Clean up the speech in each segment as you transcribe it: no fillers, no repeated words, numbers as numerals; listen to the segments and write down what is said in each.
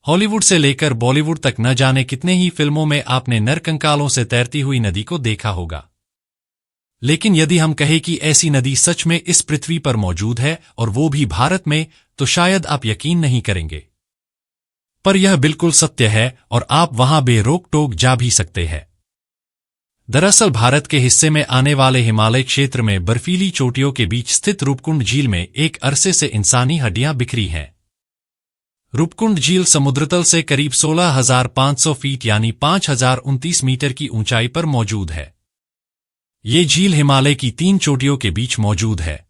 Hollywood से लेकर बॉलीवुड तक न जाने कितने ही फिल्मों में आपने नरकंकालों से तैरती हुई नदी को देखा होगा। लेकिन यदि हम कहें कि ऐसी नदी सच में इस पृथ्वी पर मौजूद है और वो भी भारत में, तो शायद आप यकीन नहीं करेंगे। पर यह बिल्कुल सत्य है और आप वहां बेरोक टोक जा भी सकते हैं। दरअसल भारत के हिस्से में आने वाले हिमालय क्षेत्र में बर्फीली चोटियों के बीच स्थित रूपकुंड झील में एक अरसे से इंसानी हड्डियां बिखरी हैं। रूपकुंड झील समुद्रतल से करीब 16,500 फीट यानी 5,029 मीटर की ऊंचाई पर मौजूद है। ये झील हिमालय की 3 चोटियों के बीच मौजूद है।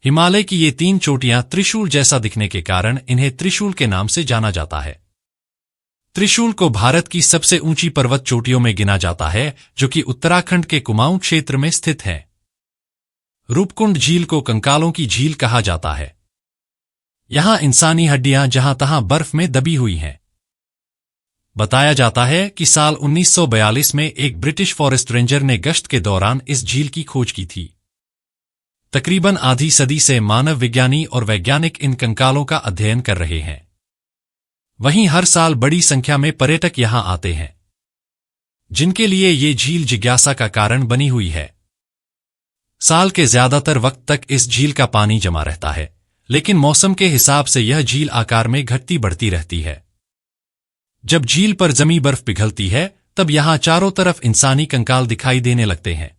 हिमालय की ये 3 चोटियां त्रिशूल जैसा दिखने के कारण इन्हें त्रिशूल के नाम से जाना जाता है। त्रिशूल को भारत की सबसे ऊंची पर्वत चोटियों में गिना जाता है, जो कि उत्तराखंड के कुमाऊं क्षेत्र में स्थित है। रूपकुंड झील को कंकालों की झील कहा जाता है। यहां इंसानी हड्डियां जहां तहां बर्फ में दबी हुई हैं। बताया जाता है कि साल 1942 में एक ब्रिटिश फॉरेस्ट रेंजर ने गश्त के दौरान इस झील की खोज की थी। तकरीबन आधी सदी से मानव विज्ञानी और वैज्ञानिक इन कंकालों का अध्ययन कर रहे हैं। वहीं हर साल बड़ी संख्या में पर्यटक यहां आते हैं, जिनके लिए ये झील जिज्ञासा का कारण बनी हुई है। साल के ज्यादातर वक्त तक इस झील का पानी जमा रहता है, लेकिन मौसम के हिसाब से यह झील आकार में घटती बढ़ती रहती है। जब झील पर जमी बर्फ पिघलती है, तब यहां चारों तरफ इंसानी कंकाल दिखाई देने लगते हैं।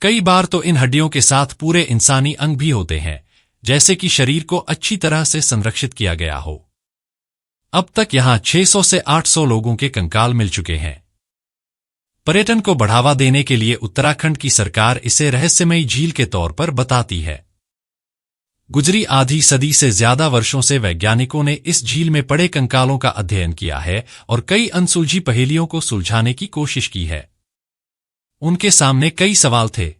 कई बार तो इन हड्डियों के साथ पूरे इंसानी अंग भी होते हैं, जैसे कि शरीर को अच्छी तरह से संरक्षित किया गया हो। अब तक यहां 600 से 800 लोगों के कंकाल मिल चुके हैं। पर्यटन को बढ़ावा देने के लिए उत्तराखंड की सरकार इसे रहस्यमयी झील के तौर पर बताती है। गुजरी आधी सदी से ज्यादा वर्षों से वैज्ञानिकों ने इस झील में पड़े कंकालों का अध्ययन किया है और कई अनसुलझी पहेलियों को सुलझाने की कोशिश की है। उनके सामने कई सवाल थे।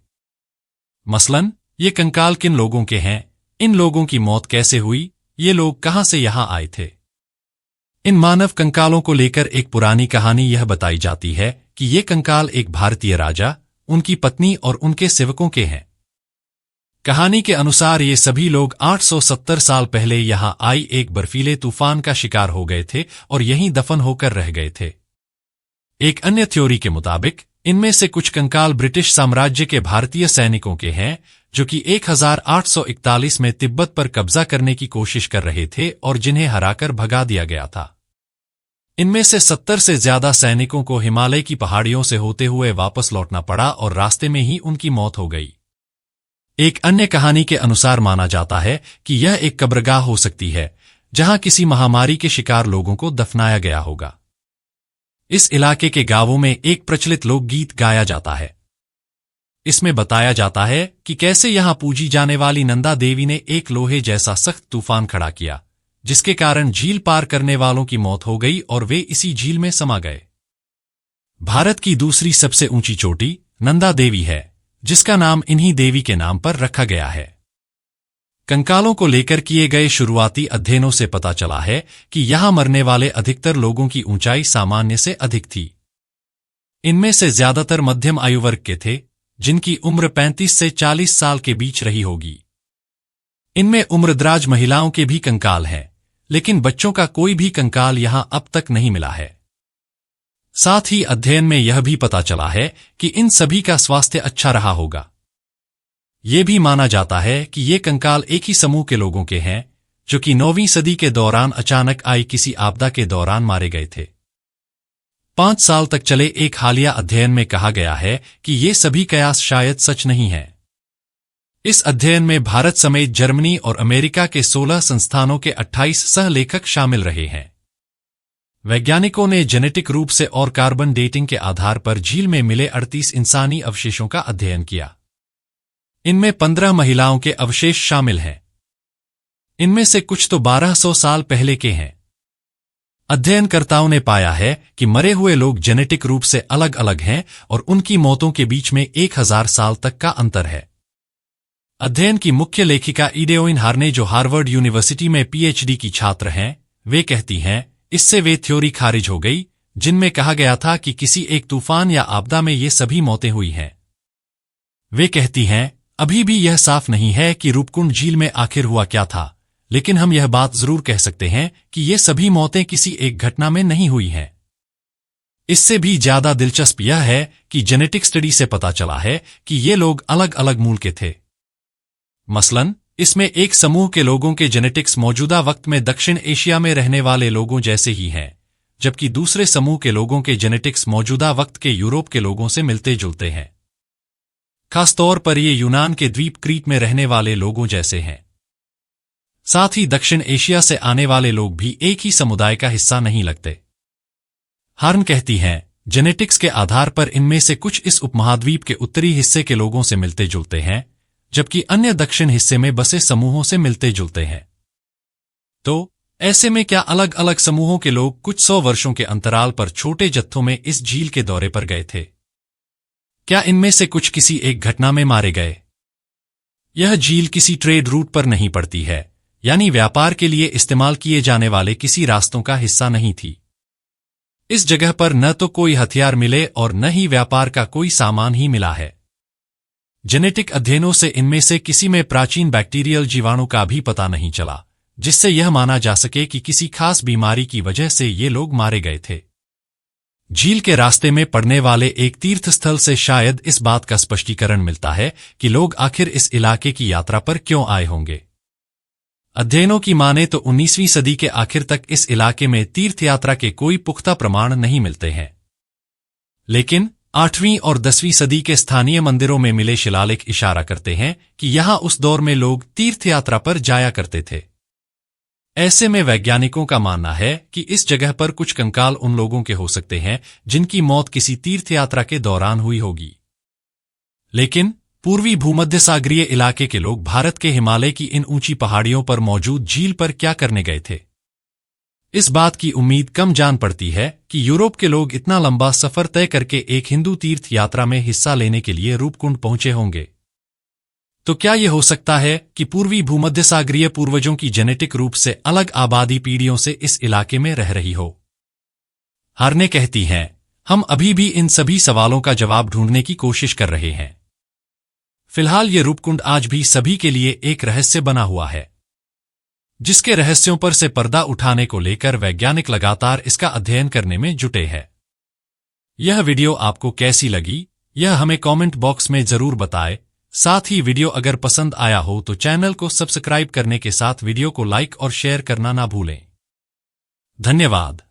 मसलन, ये कंकाल किन लोगों के हैं? इन लोगों की मौत कैसे हुई? ये लोग कहां से यहां आए थे? इन मानव कंकालों को लेकर एक पुरानी कहानी यह बताई जाती है कि ये कंकाल एक भारतीय राजा, उनकी पत्नी और उनके सेवकों के हैं। कहानी के अनुसार ये सभी लोग 870 साल पहले यहां आई एक बर्फीले तूफान का शिकार हो गए थे और यहीं दफन होकर रह गए थे। एक अन्य थ्योरी के मुताबिक इनमें से कुछ कंकाल ब्रिटिश साम्राज्य के भारतीय सैनिकों के हैं, जो कि 1841 में तिब्बत पर कब्जा करने की कोशिश कर रहे थे और जिन्हें हराकर भगा दिया गया था। इनमें से 70 से ज्यादा सैनिकों को हिमालय की पहाड़ियों से होते हुए वापस लौटना पड़ा और रास्ते में ही उनकी मौत हो गई। एक अन्य कहानी के अनुसार माना जाता है कि यह एक कब्रगाह हो सकती है, जहां किसी महामारी के शिकार लोगों को दफनाया गया होगा। इस इलाके के गांवों में एक प्रचलित लोकगीत गाया जाता है। इसमें बताया जाता है कि कैसे यहां पूजी जाने वाली नंदा देवी ने एक लोहे जैसा सख्त तूफान खड़ा किया, जिसके कारण झील पार करने वालों की मौत हो गई और वे इसी झील में समा गए। भारत की दूसरी सबसे ऊंची चोटी नंदा देवी है, जिसका नाम इन्हीं देवी के नाम पर रखा गया है। कंकालों को लेकर किए गए शुरुआती अध्ययनों से पता चला है कि यहां मरने वाले अधिकतर लोगों की ऊंचाई सामान्य से अधिक थी। इनमें से ज्यादातर मध्यम आयु वर्ग के थे, जिनकी उम्र 35 से 40 साल के बीच रही होगी। इनमें उम्रदराज महिलाओं के भी कंकाल हैं, लेकिन बच्चों का कोई भी कंकाल यहां अब तक नहीं मिला है। साथ ही अध्ययन में यह भी पता चला है कि इन सभी का स्वास्थ्य अच्छा रहा होगा। ये भी माना जाता है कि ये कंकाल एक ही समूह के लोगों के हैं, जो कि 9वीं सदी के दौरान अचानक आई किसी आपदा के दौरान मारे गए थे। 5 साल तक चले एक हालिया अध्ययन में कहा गया है कि ये सभी कयास शायद सच नहीं हैं। इस अध्ययन में भारत समेत जर्मनी और अमेरिका के 16 संस्थानों के 28 सहलेखक शामिल रहे हैं। वैज्ञानिकों ने जेनेटिक रूप से और कार्बन डेटिंग के आधार पर झील में मिले 38 इंसानी अवशेषों का अध्ययन किया। इनमें 15 महिलाओं के अवशेष शामिल हैं। इनमें से कुछ तो 1200 साल पहले के हैं। अध्ययनकर्ताओं ने पाया है कि मरे हुए लोग जेनेटिक रूप से अलग अलग हैं और उनकी मौतों के बीच में 1000 साल तक का अंतर है। अध्ययन की मुख्य लेखिका इडेओइन हार्ने, जो हार्वर्ड यूनिवर्सिटी में पीएचडी की छात्र हैं, वे कहती हैं, इससे वे थ्योरी खारिज हो गई जिनमें कहा गया था कि किसी एक तूफान या आपदा में ये सभी मौतें हुई हैं। वे कहती हैं, अभी भी यह साफ नहीं है कि रूपकुंड झील में आखिर हुआ क्या था, लेकिन हम यह बात जरूर कह सकते हैं कि ये सभी मौतें किसी एक घटना में नहीं हुई हैं। इससे भी ज्यादा दिलचस्प यह है कि जेनेटिक स्टडी से पता चला है कि ये लोग अलग अलग मूल के थे। मसलन, इसमें एक समूह के लोगों के जेनेटिक्स मौजूदा वक्त में दक्षिण एशिया में रहने वाले लोगों जैसे ही हैं, जबकि दूसरे समूह के लोगों के जेनेटिक्स मौजूदा वक्त के यूरोप के लोगों से मिलते जुलते हैं। खासतौर पर ये यूनान के द्वीप क्रीट में रहने वाले लोगों जैसे हैं। साथ ही दक्षिण एशिया से आने वाले लोग भी एक ही समुदाय का हिस्सा नहीं लगते। हार्न कहती हैं, जेनेटिक्स के आधार पर इनमें से कुछ इस उपमहाद्वीप के उत्तरी हिस्से के लोगों से मिलते जुलते हैं, जबकि अन्य दक्षिण हिस्से में बसे समूहों से मिलते जुलते हैं। तो ऐसे में क्या अलग अलग समूहों के लोग कुछ 100 वर्षों के अंतराल पर छोटे जत्थों में इस झील के दौरे पर गए थे? क्या इनमें से कुछ किसी एक घटना में मारे गए? यह झील किसी ट्रेड रूट पर नहीं पड़ती है, यानी व्यापार के लिए इस्तेमाल किए जाने वाले किसी रास्तों का हिस्सा नहीं थी। इस जगह पर न तो कोई हथियार मिले और न ही व्यापार का कोई सामान ही मिला है। जेनेटिक अध्ययनों से इनमें से किसी में प्राचीन बैक्टीरियल जीवाणु का भी पता नहीं चला, जिससे यह माना जा सके कि किसी खास बीमारी की वजह से ये लोग मारे गए थे। झील के रास्ते में पड़ने वाले एक तीर्थस्थल से शायद इस बात का स्पष्टीकरण मिलता है कि लोग आखिर इस इलाके की यात्रा पर क्यों आए होंगे। अध्ययनों की माने तो 19वीं सदी के आखिर तक इस इलाके में तीर्थयात्रा के कोई पुख्ता प्रमाण नहीं मिलते हैं, लेकिन 8वीं और 10वीं सदी के स्थानीय मंदिरों में मिले शिलालेख इशारा करते हैं कि यहां उस दौर में लोग तीर्थयात्रा पर जाया करते थे। ऐसे में वैज्ञानिकों का मानना है कि इस जगह पर कुछ कंकाल उन लोगों के हो सकते हैं जिनकी मौत किसी तीर्थयात्रा के दौरान हुई होगी। लेकिन पूर्वी भूमध्यसागरीय इलाके के लोग भारत के हिमालय की इन ऊंची पहाड़ियों पर मौजूद झील पर क्या करने गए थे? इस बात की उम्मीद कम जान पड़ती है कि यूरोप के लोग इतना लंबा सफर तय करके एक हिंदू तीर्थ यात्रा में हिस्सा लेने के लिए रूपकुंड पहुंचे होंगे। तो क्या यह हो सकता है कि पूर्वी भूमध्यसागरीय पूर्वजों की जेनेटिक रूप से अलग आबादी पीढ़ियों से इस इलाके में रह रही हो? हार्ने कहती हैं, हम अभी भी इन सभी सवालों का जवाब ढूंढने की कोशिश कर रहे हैं। फिलहाल ये रूपकुंड आज भी सभी के लिए एक रहस्य बना हुआ है, जिसके रहस्यों पर से पर्दा उठाने को लेकर वैज्ञानिक लगातार इसका अध्ययन करने में जुटे हैं। यह वीडियो आपको कैसी लगी, यह हमें कमेंट बॉक्स में जरूर बताएं। साथ ही वीडियो अगर पसंद आया हो तो चैनल को सब्सक्राइब करने के साथ वीडियो को लाइक और शेयर करना ना भूलें। धन्यवाद।